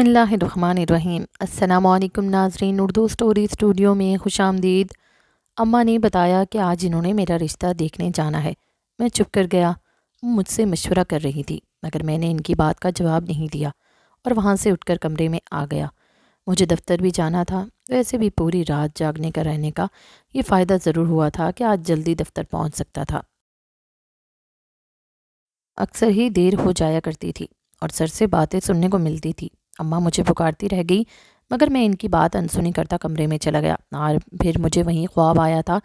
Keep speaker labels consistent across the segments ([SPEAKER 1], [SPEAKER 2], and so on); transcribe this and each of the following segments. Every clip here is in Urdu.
[SPEAKER 1] اللہ الرحمن الرحیم۔ السلام علیکم ناظرین، اردو سٹوری اسٹوڈیو میں خوش آمدید۔ اماں نے بتایا کہ آج انہوں نے میرا رشتہ دیکھنے جانا ہے۔ میں چپ کر گیا۔ وہ مجھ سے مشورہ کر رہی تھی مگر میں نے ان کی بات کا جواب نہیں دیا اور وہاں سے اٹھ کر کمرے میں آ گیا۔ مجھے دفتر بھی جانا تھا، ویسے بھی پوری رات جاگنے کا رہنے کا یہ فائدہ ضرور ہوا تھا کہ آج جلدی دفتر پہنچ سکتا تھا۔ اکثر ہی دیر ہو جایا کرتی تھی اور سر سے باتیں سننے کو ملتی تھی۔ اماں مجھے پکارتی رہ گئی مگر میں ان کی بات انسنی کرتا کمرے میں چلا گیا اور پھر مجھے وہیں خواب آیا تھا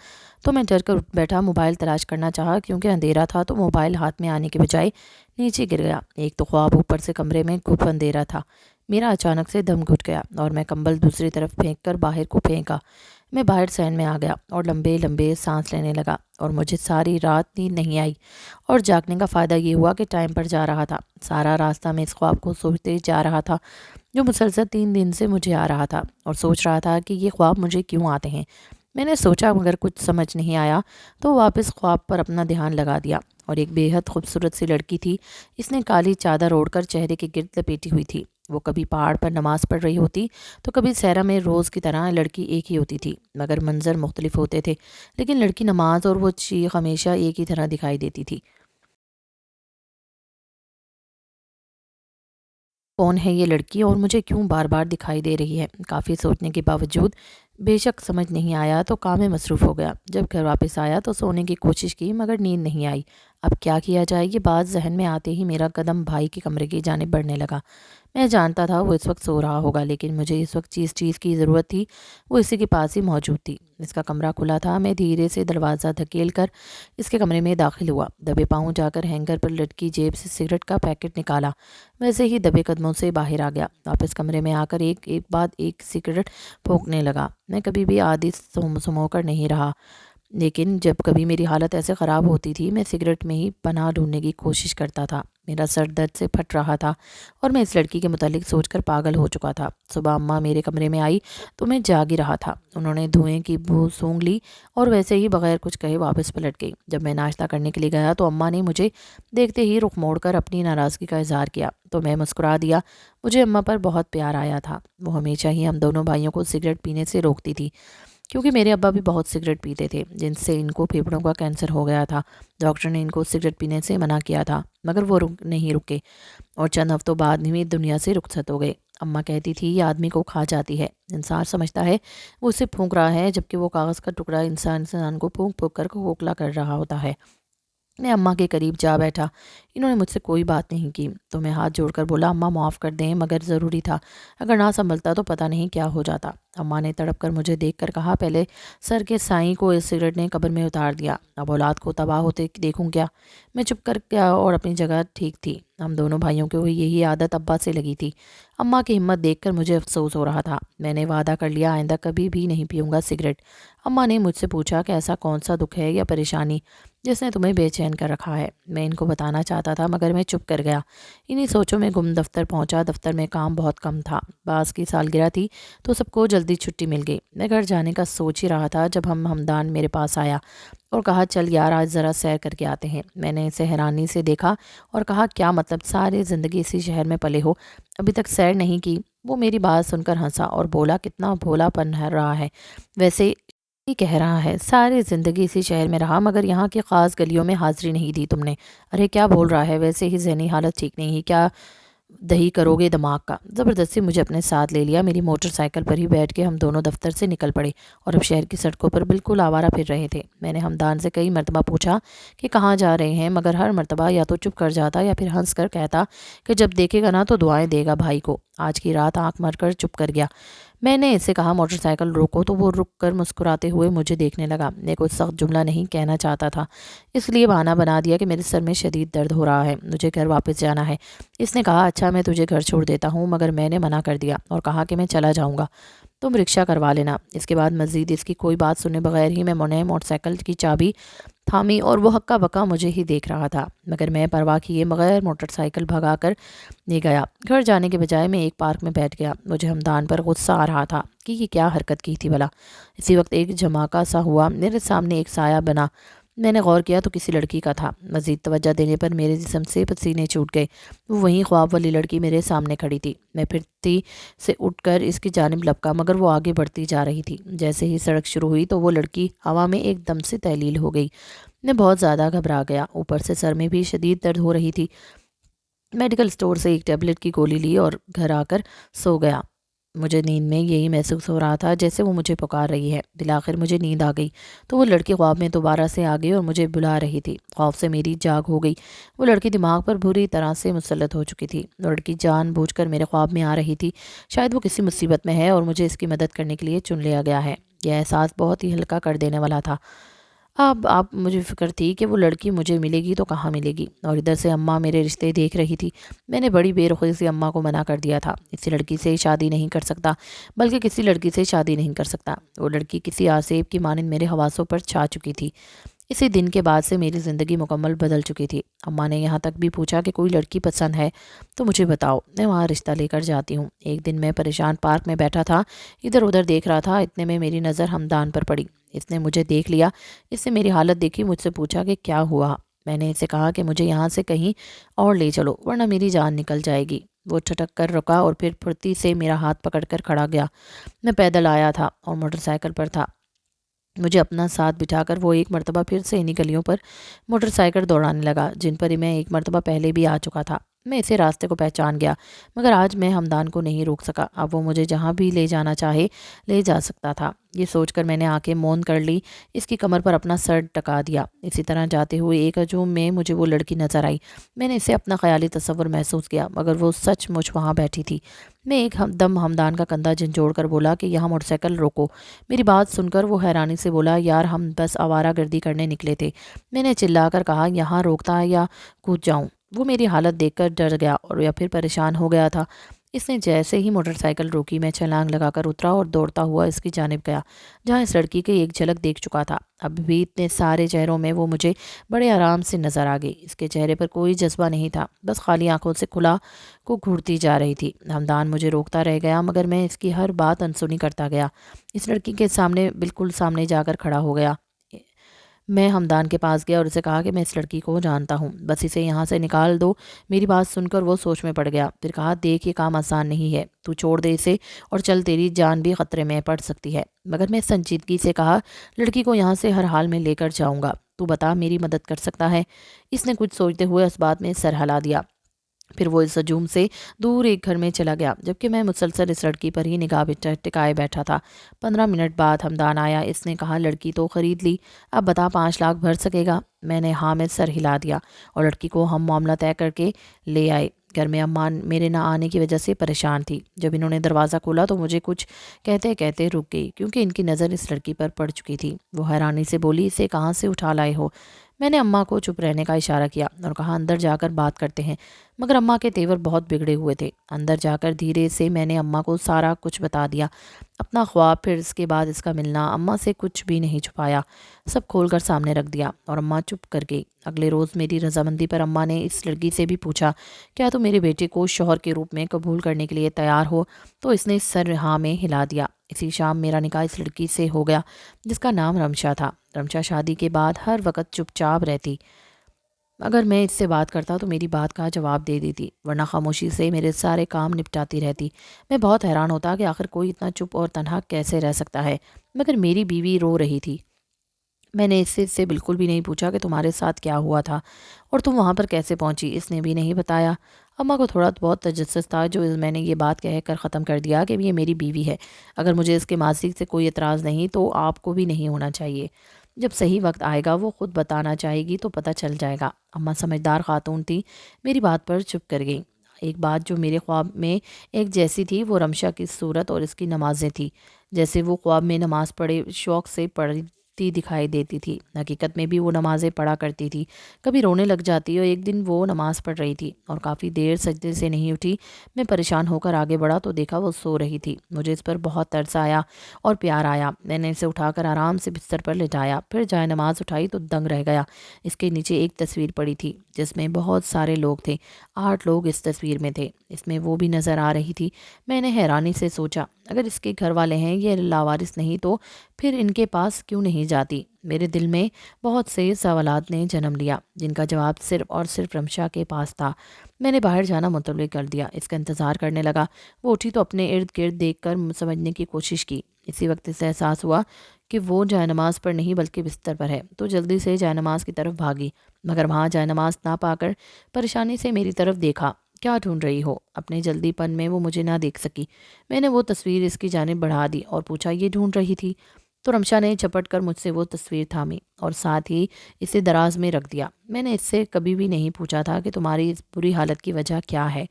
[SPEAKER 1] تو میں ڈر کر اٹھ بیٹھا، موبائل تلاش کرنا چاہا کیونکہ اندھیرا تھا تو موبائل ہاتھ میں آنے کے بجائے نیچے گر گیا۔ ایک تو خواب اوپر سے کمرے میں گھپ اندھیرا تھا، میرا اچانک سے دم گھٹ گیا اور میں کمبل دوسری طرف پھینک کر باہر کو پھینکا۔ میں باہر صحن میں آ گیا اور لمبے لمبے سانس لینے لگا اور مجھے ساری رات نیند نہیں آئی اور جاگنے کا فائدہ یہ ہوا کہ ٹائم پر جا رہا تھا۔ سارا راستہ میں اس خواب کو سوچتے جا رہا تھا جو مسلسل 3 دن سے مجھے آ رہا تھا اور سوچ رہا تھا کہ یہ خواب مجھے کیوں آتے ہیں۔ میں نے سوچا مگر کچھ سمجھ نہیں آیا تو واپس خواب پر اپنا دھیان لگا دیا اور ایک بے حد خوبصورت سی لڑکی تھی۔ اس نے کالی چادر اوڑھ کر چہرے کے گرد لپیٹی ہوئی تھی۔ وہ کبھی پہاڑ پر نماز پڑھ رہی ہوتی تو کبھی صحرا میں روز کی طرح۔ لڑکی ایک ہی ہوتی تھی مگر منظر مختلف ہوتے تھے، لیکن لڑکی نماز اور وہ چیخ ہمیشہ ایک ہی طرح دکھائی دیتی تھی۔ کون ہے یہ لڑکی اور مجھے کیوں بار بار دکھائی دے رہی ہے؟ کافی سوچنے کے باوجود بے شک سمجھ نہیں آیا تو کام میں مصروف ہو گیا۔ جب گھر واپس آیا تو سونے کی کوشش کی مگر نیند نہیں آئی۔ اب کیا کیا جائے، یہ بات ذہن میں آتے ہی میرا قدم بھائی کے کمرے کی جانب بڑھنے لگا۔ میں جانتا تھا وہ اس وقت سو رہا ہوگا لیکن مجھے اس وقت جس چیز کی ضرورت تھی وہ اسی کے پاس ہی موجود تھی۔ اس کا کمرہ کھلا تھا۔ میں دھیرے سے دروازہ دھکیل کر اس کے کمرے میں داخل ہوا۔ دبے پاؤں جا کر ہینگر پر لٹکی جیب سے سگریٹ کا پیکٹ نکالا، ویسے ہی دبے قدموں سے باہر آ گیا۔ واپس کمرے میں آ کر ایک بعد ایک سگریٹ پھونکنے لگا۔ میں کبھی بھی عادی سمو کر نہیں رہا لیکن جب کبھی میری حالت ایسے خراب ہوتی تھی میں سگریٹ میں ہی پناہ ڈھونڈنے کی کوشش کرتا تھا۔ میرا سر درد سے پھٹ رہا تھا اور میں اس لڑکی کے متعلق سوچ کر پاگل ہو چکا تھا۔ صبح اماں میرے کمرے میں آئی تو میں جاگ ہی رہا تھا۔ انہوں نے دھوئیں کی بو سونگھ لی اور ویسے ہی بغیر کچھ کہے واپس پلٹ گئی۔ جب میں ناشتہ کرنے کے لیے گیا تو اماں نے مجھے دیکھتے ہی رخ موڑ کر اپنی ناراضگی کا اظہار کیا تو میں مسکرا دیا۔ مجھے اماں پر بہت پیار آیا تھا۔ وہ ہمیشہ ہی ہم دونوں بھائیوں کو سگریٹ پینے سے روکتی تھی کیونکہ میرے ابا بھی بہت سگریٹ پیتے تھے جن سے ان کو پھیپھڑوں کا کینسر ہو گیا تھا۔ ڈاکٹر نے ان کو سگریٹ پینے سے منع کیا تھا مگر وہ نہیں رکے اور چند ہفتوں بعد ہی دنیا سے رخصت ہو گئے۔ اماں کہتی تھی یہ آدمی کو کھا جاتی ہے، انسان سمجھتا ہے وہ اسے پھونک رہا ہے جبکہ وہ کاغذ کا ٹکڑا انسان کو پھونک پھونک کر کھوکھلا کر رہا ہوتا ہے۔ میں اماں کے قریب جا بیٹھا۔ انہوں نے مجھ سے کوئی بات نہیں کی تو میں ہاتھ جوڑ کر بولا اماں معاف کر دیں مگر ضروری تھا، اگر نہ سنبھلتا تو پتہ نہیں کیا ہو جاتا۔ اماں نے تڑپ کر مجھے دیکھ کر کہا پہلے سر کے سائیں کو اس سگریٹ نے قبر میں اتار دیا، اب اولاد کو تباہ ہوتے دیکھوں کیا؟ میں چپ کر گیا اور اپنی جگہ ٹھیک تھی۔ ہم دونوں بھائیوں کو یہی عادت ابا سے لگی تھی۔ اماں کی ہمت دیکھ کر مجھے افسوس ہو رہا تھا۔ میں نے وعدہ کر لیا آئندہ کبھی بھی نہیں پیوں گا سگریٹ۔ اماں نے مجھ سے پوچھا کہ ایسا کون سا دکھ ہے یا پریشانی جس نے تمہیں بے چین کر رکھا ہے؟ میں ان کو بتانا چاہتا تھا مگر میں چپ کر گیا۔ انہی سوچوں میں گم دفتر پہنچا۔ دفتر میں کام بہت کم تھا، باس کی سالگرہ تھی تو سب کو جلدی چھٹی مل گئی۔ میں گھر جانے کا سوچ ہی رہا تھا جب ہمدان میرے پاس آیا اور کہا چل یار آج ذرا سیر کر کے آتے ہیں۔ میں نے اسے حیرانی سے دیکھا اور کہا کیا مطلب، ساری زندگی اسی شہر میں پلے ہو ابھی تک سیر نہیں کی؟ وہ میری بات سن کر ہنسا اور بولا کتنا بھولا پن رہا ہے، ویسے ہی کہہ رہا ہے ساری زندگی اسی شہر میں رہا مگر یہاں کی خاص گلیوں میں حاضری نہیں دی تم نے۔ ارے کیا بول رہا ہے، ویسے ہی ذہنی حالت ٹھیک نہیں، کیا دہی کرو گے دماغ کا؟ زبردستی مجھے اپنے ساتھ لے لیا۔ میری موٹر سائیکل پر ہی بیٹھ کے ہم دونوں دفتر سے نکل پڑے اور اب شہر کی سڑکوں پر بالکل آوارہ پھر رہے تھے۔ میں نے ہمدان سے کئی مرتبہ پوچھا کہ کہاں جا رہے ہیں مگر ہر مرتبہ یا تو چپ کر جاتا یا پھر ہنس کر کہتا کہ جب دیکھے گا نا تو دعائیں دے گا بھائی کو۔ آج کی رات آنکھ مار کر چپ کر گیا۔ میں نے اسے کہا موٹر سائیکل روکو تو وہ رک کر مسکراتے ہوئے مجھے دیکھنے لگا۔ میں کوئی سخت جملہ نہیں کہنا چاہتا تھا اس لیے بہانہ بنا دیا کہ میرے سر میں شدید درد ہو رہا ہے، مجھے گھر واپس جانا ہے۔ اس نے کہا اچھا میں تجھے گھر چھوڑ دیتا ہوں مگر میں نے منع کر دیا اور کہا کہ میں چلا جاؤں گا، تم رکشہ کروا لینا۔ اس کے بعد مزید اس کی کوئی بات سنے بغیر ہی میں نے موٹر سائیکل کی چابی تھامی اور وہ ہکا بکا مجھے ہی دیکھ رہا تھا مگر میں پرواہ کیے بغیر موٹر سائیکل بھگا کر لے گیا۔ گھر جانے کے بجائے میں ایک پارک میں بیٹھ گیا۔ مجھے ہمدان پر غصہ آ رہا تھا کہ یہ کیا حرکت کی تھی بھلا۔ اسی وقت ایک جھماکا سا ہوا، میرے سامنے ایک سایہ بنا۔ میں نے غور کیا تو کسی لڑکی کا تھا۔ مزید توجہ دینے پر میرے جسم سے پسینے چھوٹ گئے۔ وہ وہیں خواب والی لڑکی میرے سامنے کھڑی تھی۔ میں پھرتی سے اٹھ کر اس کی جانب لپکا مگر وہ آگے بڑھتی جا رہی تھی۔ جیسے ہی سڑک شروع ہوئی تو وہ لڑکی ہوا میں ایک دم سے تحلیل ہو گئی۔ میں بہت زیادہ گھبرا گیا، اوپر سے سر میں بھی شدید درد ہو رہی تھی۔ میڈیکل اسٹور سے ایک ٹیبلٹ کی گولی لی اور گھر آ کر سو گیا۔ مجھے نیند میں یہی محسوس ہو رہا تھا جیسے وہ مجھے پکار رہی ہے۔ بالآخر مجھے نیند آ گئی تو وہ لڑکی خواب میں دوبارہ سے آ گئی اور مجھے بلا رہی تھی۔ خوف سے میری جاگ ہو گئی۔ وہ لڑکی دماغ پر بری طرح سے مسلط ہو چکی تھی۔ وہ لڑکی جان بوجھ کر میرے خواب میں آ رہی تھی۔ شاید وہ کسی مصیبت میں ہے اور مجھے اس کی مدد کرنے کے لیے چن لیا گیا ہے۔ یہ احساس بہت ہی ہلکا کر دینے والا تھا۔ اب مجھے فکر تھی کہ وہ لڑکی مجھے ملے گی تو کہاں ملے گی، اور ادھر سے اماں میرے رشتے دیکھ رہی تھی۔ میں نے بڑی بے رخی سے اماں کو منع کر دیا تھا۔ کسی لڑکی سے شادی نہیں کر سکتا، بلکہ کسی لڑکی سے شادی نہیں کر سکتا۔ وہ لڑکی کسی آسیب کی مانند میرے حواسوں پر چھا چکی تھی۔ اسی دن کے بعد سے میری زندگی مکمل بدل چکی تھی۔ اماں نے یہاں تک بھی پوچھا کہ کوئی لڑکی پسند ہے تو مجھے بتاؤ، میں وہاں رشتہ لے کر جاتی ہوں۔ ایک دن میں پریشان پارک میں بیٹھا تھا، ادھر ادھر دیکھ رہا تھا، اتنے میں میری نظر ہمدان پر پڑی۔ اس نے مجھے دیکھ لیا۔ اس نے میری حالت دیکھی، مجھ سے پوچھا کہ کیا ہوا۔ میں نے اسے کہا کہ مجھے یہاں سے کہیں اور لے چلو ورنہ میری جان نکل جائے گی۔ وہ ٹھٹک کر رکا اور پھر پھرتی سے میرا ہاتھ پکڑ کر کھڑا گیا۔ میں پیدل آیا تھا اور موٹر سائیکل پر تھا۔ مجھے اپنا ساتھ بٹھا کر وہ ایک مرتبہ پھر سے انہی گلیوں پر موٹر سائیکل دوڑانے لگا جن پر میں ایک مرتبہ پہلے بھی آ چکا تھا۔ میں اسے راستے کو پہچان گیا، مگر آج میں ہمدان کو نہیں روک سکا۔ اب وہ مجھے جہاں بھی لے جانا چاہے لے جا سکتا تھا۔ یہ سوچ کر میں نے آنکھیں موند کر لی، اس کی کمر پر اپنا سر ٹکا دیا۔ اسی طرح جاتے ہوئے ایک ہجوم میں مجھے وہ لڑکی نظر آئی۔ میں نے اسے اپنا خیالی تصور محسوس کیا، مگر وہ سچ مچ وہاں بیٹھی تھی۔ میں ایک دم ہمدان کا کندھا جھنجھوڑ کر بولا کہ یہاں موٹر سائیکل روکو۔ میری بات سن کر وہ حیرانی سے بولا، یار ہم بس آوارہ گردی کرنے نکلے تھے۔ میں نے چلا کر کہا، یہاں روکتا ہے یا کود جاؤں؟ وہ میری حالت دیکھ کر ڈر گیا اور یا پھر پریشان ہو گیا تھا۔ اس نے جیسے ہی موٹر سائیکل روکی میں چھلانگ لگا کر اترا اور دوڑتا ہوا اس کی جانب گیا جہاں اس لڑکی کی ایک جھلک دیکھ چکا تھا۔ اب بھی اتنے سارے چہروں میں وہ مجھے بڑے آرام سے نظر آ گئی۔ اس کے چہرے پر کوئی جذبہ نہیں تھا، بس خالی آنکھوں سے کھلا کو گھورتی جا رہی تھی۔ ہمدان مجھے روکتا رہ گیا مگر میں اس کی ہر بات انسنی کرتا گیا۔ اس لڑکی کے سامنے بالکل سامنے جا کر کھڑا ہو گیا۔ میں ہمدان کے پاس گیا اور اسے کہا کہ میں اس لڑکی کو جانتا ہوں، بس اسے یہاں سے نکال دو۔ میری بات سن کر وہ سوچ میں پڑ گیا، پھر کہا، دیکھ یہ کام آسان نہیں ہے، تو چھوڑ دے اسے اور چل، تیری جان بھی خطرے میں پڑ سکتی ہے۔ مگر میں سنجیدگی سے کہا، لڑکی کو یہاں سے ہر حال میں لے کر جاؤں گا، تو بتا میری مدد کر سکتا ہے؟ اس نے کچھ سوچتے ہوئے اس بات میں سر ہلا دیا۔ پھر وہ اس ہجوم سے دور ایک گھر میں چلا گیا جبکہ میں مسلسل اس لڑکی پر ہی نگاہ ٹکائے بیٹھا تھا۔ 15 منٹ بعد ہمدان آیا۔ اس نے کہا، لڑکی تو خرید لی، اب بتا 5 لاکھ بھر سکے گا؟ میں نے ہاں میں سر ہلا دیا اور لڑکی کو ہم معاملہ طے کر کے لے آئے۔ گھر میں اماں میرے نہ آنے کی وجہ سے پریشان تھی۔ جب انہوں نے دروازہ کھولا تو مجھے کچھ کہتے کہتے رک گئی کیونکہ ان کی نظر اس لڑکی پر پڑ چکی تھی۔ وہ حیرانی سے بولی، اسے کہاں سے اٹھا لائے ہو؟ میں نے اماں کو چپ رہنے کا اشارہ کیا اور کہا، اندر جا کر بات کرتے ہیں۔ مگر اماں کے تیور بہت بگڑے ہوئے تھے۔ اندر جا کر دھیرے سے میں نے اماں کو سارا کچھ بتا دیا، اپنا خواب، پھر اس کے بعد اس کا ملنا۔ اماں سے کچھ بھی نہیں چھپایا، سب کھول کر سامنے رکھ دیا اور اماں چپ کر گئی۔ اگلے روز میری رضامندی پر اماں نے اس لڑکی سے بھی پوچھا، کیا تم میرے بیٹے کو شوہر کے روپ میں قبول کرنے کے لیے تیار ہو؟ تو اس نے سر ہاں میں ہلا دیا۔ اسی شام میرا نکاح اس لڑکی سے ہو گیا جس کا نام رمشا تھا۔ رمشا شادی کے بعد ہر وقت چپ چاپ رہتی۔ اگر میں اس سے بات کرتا تو میری بات کا جواب دے دیتی، ورنہ خاموشی سے میرے سارے کام نپٹاتی رہتی۔ میں بہت حیران ہوتا کہ آخر کوئی اتنا چپ اور تنہا کیسے رہ سکتا ہے۔ مگر میری بیوی رو رہی تھی۔ میں نے اس سے بالکل بھی نہیں پوچھا کہ تمہارے ساتھ کیا ہوا تھا اور تم وہاں پر کیسے پہنچی، اس نے بھی نہیں بتایا۔ اماں کو تھوڑا بہت تجسس تھا جو میں نے یہ بات کہہ کر ختم کر دیا کہ یہ میری بیوی ہے، اگر مجھے اس کے ماضی سے کوئی اعتراض نہیں تو آپ کو بھی نہیں ہونا چاہیے۔ جب صحیح وقت آئے گا وہ خود بتانا چاہے گی تو پتہ چل جائے گا۔ اماں سمجھدار خاتون تھی، میری بات پر چپ کر گئی۔ ایک بات جو میرے خواب میں ایک جیسی تھی وہ رمشا کی صورت اور اس کی نمازیں تھی۔ جیسے وہ خواب میں نماز پڑھے شوق سے پڑھتی دکھائی دیتی تھی، حقیقت میں بھی وہ نمازیں پڑھا کرتی تھی۔ کبھی رونے لگ جاتی اور ایک دن وہ نماز پڑھ رہی تھی اور کافی دیر سجدے سے نہیں اٹھی۔ میں پریشان ہو کر آگے بڑھا تو دیکھا وہ سو رہی تھی۔ مجھے اس پر بہت ترس آیا اور پیار آیا۔ میں نے اسے اٹھا کر آرام سے بستر پر لٹایا، پھر جائے نماز اٹھائی تو دنگ رہ گیا۔ اس کے نیچے ایک تصویر پڑی تھی جس میں بہت سارے لوگ تھے، 8 لوگ اس تصویر میں تھے، اس میں وہ بھی نظر آ رہی تھی۔ میں نے حیرانی سے سوچا، اگر اس کے گھر والے ہیں یہ لاوارث نہیں تو پھر ان کے پاس کیوں نہیں جاتی۔ میرے دل میں بہت سے سوالات نے جنم لیا جن کا جواب صرف اور صرف رمشا کے پاس تھا۔ میں نے باہر جانا متوقع کر دیا، اس کا انتظار کرنے لگا۔ وہ اٹھی تو اپنے ارد گرد دیکھ کر سمجھنے کی کوشش کی۔ اسی وقت اسے احساس ہوا کہ وہ جائے نماز پر نہیں بلکہ بستر پر ہے، تو جلدی سے جائے نماز کی طرف بھاگی، مگر وہاں جائے نماز نہ پا کر پریشانی سے میری طرف دیکھا۔ کیا ڈھونڈ رہی ہو؟ اپنے جلدی پن میں وہ مجھے نہ دیکھ سکی۔ میں نے وہ تصویر اس کی جانب بڑھا دی اور پوچھا، یہ ڈھونڈ رہی تھی؟ تو رمشا نے جھپٹ کر مجھ سے وہ تصویر تھامی اور ساتھ ہی اسے دراز میں رکھ دیا۔ میں نے اس سے کبھی بھی نہیں پوچھا تھا کہ تمہاری اس بری حالت کی وجہ کیا ہے،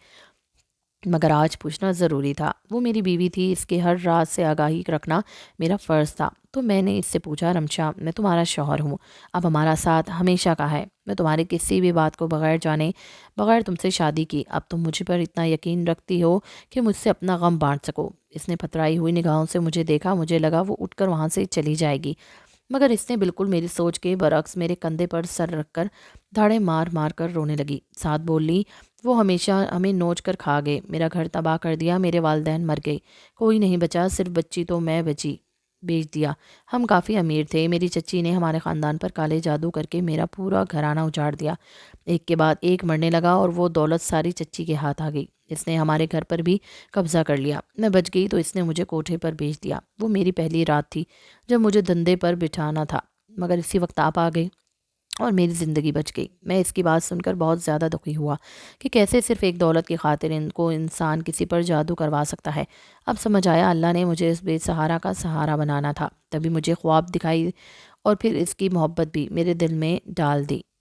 [SPEAKER 1] مگر آج پوچھنا ضروری تھا۔ وہ میری بیوی تھی، اس کے ہر راز سے آگاہی رکھنا میرا فرض تھا۔ تو میں نے اس سے پوچھا، رمشا، میں تمہارا شوہر ہوں، اب ہمارا ساتھ ہمیشہ کا ہے۔ میں تمہاری کسی بھی بات کو بغیر جانے بغیر تم سے شادی کی، اب تم مجھ پر اتنا یقین رکھتی ہو کہ مجھ سے اپنا غم بانٹ سکو۔ اس نے پھترائی ہوئی نگاہوں سے مجھے دیکھا، مجھے لگا وہ اٹھ کر وہاں سے چلی جائے گی، مگر اس نے بالکل میری سوچ کے برعکس میرے کندھے پر سر رکھ کر دھاڑے مار مار کر رونے لگی۔ ساتھ بولی، وہ ہمیشہ ہمیں نوچ کر کھا گئے، میرا گھر تباہ کر دیا، میرے والدین مر گئے، کوئی نہیں بچا، صرف بچی تو میں بچی، بیچ دیا۔ ہم کافی امیر تھے، میری چچی نے ہمارے خاندان پر کالے جادو کر کے میرا پورا گھرانہ اجاڑ دیا۔ ایک کے بعد ایک مرنے لگا اور وہ دولت ساری چچی کے ہاتھ آ گئی۔ اس نے ہمارے گھر پر بھی قبضہ کر لیا۔ میں بچ گئی تو اس نے مجھے کوٹھے پر بھیج دیا۔ وہ میری پہلی رات تھی جب مجھے دندے پر بٹھانا تھا، مگر اسی وقت آپ آ گئے اور میری زندگی بچ گئی۔ میں اس کی بات سن کر بہت زیادہ دکھی ہوا کہ کیسے صرف ایک دولت کی خاطر ان کو انسان کسی پر جادو کروا سکتا ہے۔ اب سمجھ آیا، اللہ نے مجھے اس بے سہارا کا سہارا بنانا تھا، تبھی مجھے خواب دکھائی اور پھر اس کی محبت بھی میرے دل میں ڈال دی۔